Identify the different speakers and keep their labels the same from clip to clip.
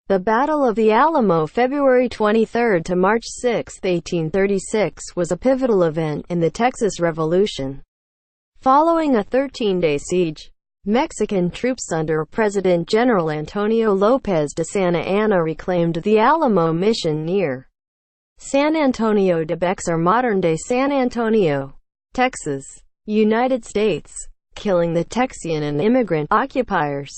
Speaker 1: The Battle of the Alamo, February 23 to March 6, 1836, was a pivotal event in the Texas Revolution. Following a 13-day siege, Mexican troops under President General Antonio López de Santa Anna reclaimed the Alamo mission near San Antonio de Bexar, modern-day San Antonio, Texas, United States, killing the Texian and immigrant occupiers.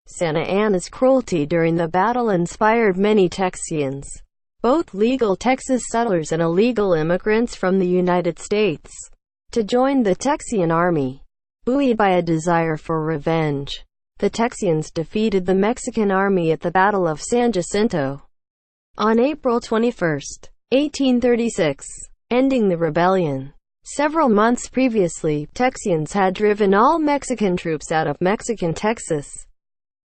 Speaker 1: Santa Anna's cruelty during the battle inspired many Texians, both legal Texas settlers and illegal immigrants from the United States, to join the Texian army. Buoyed by a desire for revenge, the Texians defeated the Mexican army at the Battle of San Jacinto on April 21, 1836, ending the rebellion. Several months previously, Texians had driven all Mexican troops out of Mexican Texas.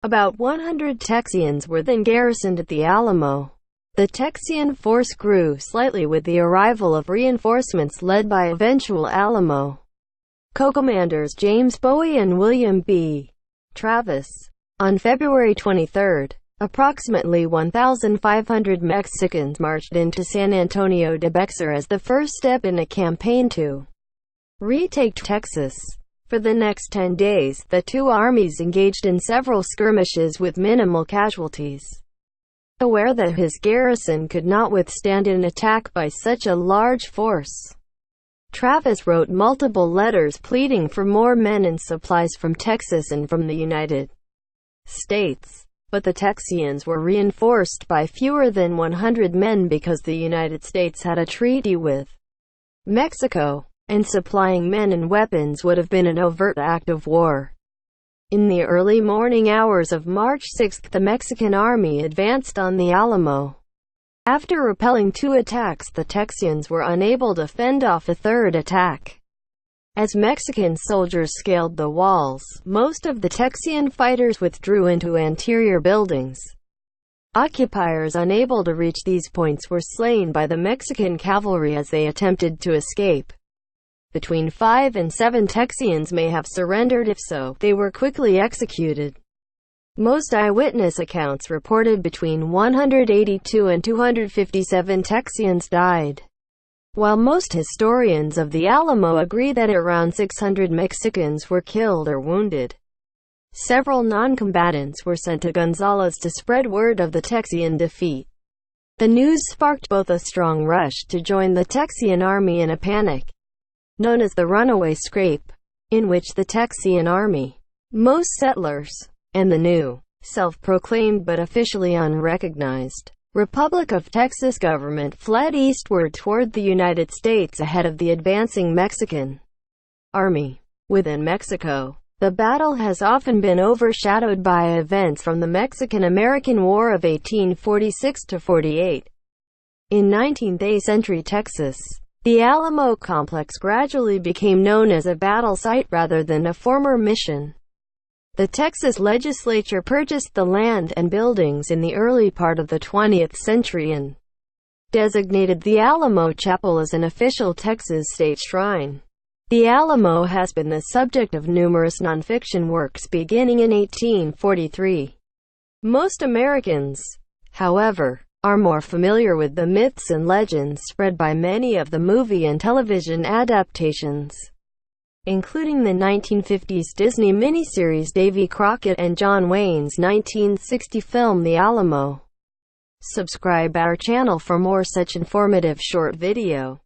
Speaker 1: About 100 Texians were then garrisoned at the Alamo. The Texian force grew slightly with the arrival of reinforcements led by eventual Alamo co-commanders James Bowie and William B. Travis. On February 23, approximately 1,500 Mexicans marched into San Antonio de Bexar as the first step in a campaign to retake Texas. For the next 10 days, the two armies engaged in several skirmishes with minimal casualties. Aware that his garrison could not withstand an attack by such a large force, Travis wrote multiple letters pleading for more men and supplies from Texas and from the United States. But the Texians were reinforced by fewer than 100 men because the United States had a treaty with Mexico, and supplying men and weapons would have been an overt act of war. In the early morning hours of March 6, the Mexican army advanced on the Alamo. After repelling 2 attacks, the Texians were unable to fend off a third attack. As Mexican soldiers scaled the walls, most of the Texian fighters withdrew into anterior buildings. Occupiers unable to reach these points were slain by the Mexican cavalry as they attempted to escape. Between 5 and 7 Texians may have surrendered. If so, they were quickly executed. Most eyewitness accounts reported between 182 and 257 Texians died, while most historians of the Alamo agree that around 600 Mexicans were killed or wounded. Several non-combatants were sent to Gonzales to spread word of the Texian defeat. The news sparked both a strong rush to join the Texian army and a panic, known as the Runaway Scrape, in which the Texian army, most settlers, and the new, self-proclaimed but officially unrecognized, Republic of Texas government fled eastward toward the United States ahead of the advancing Mexican army. Within Mexico, the battle has often been overshadowed by events from the Mexican-American War of 1846–48. In 19th century Texas, the Alamo complex gradually became known as a battle site rather than a former mission. The Texas legislature purchased the land and buildings in the early part of the 20th century and designated the Alamo Chapel as an official Texas state shrine. The Alamo has been the subject of numerous nonfiction works beginning in 1843. Most Americans, however, are more familiar with the myths and legends spread by many of the movie and television adaptations, including the 1950s Disney miniseries Davy Crockett and John Wayne's 1960 film The Alamo. Subscribe our channel for more such informative short video.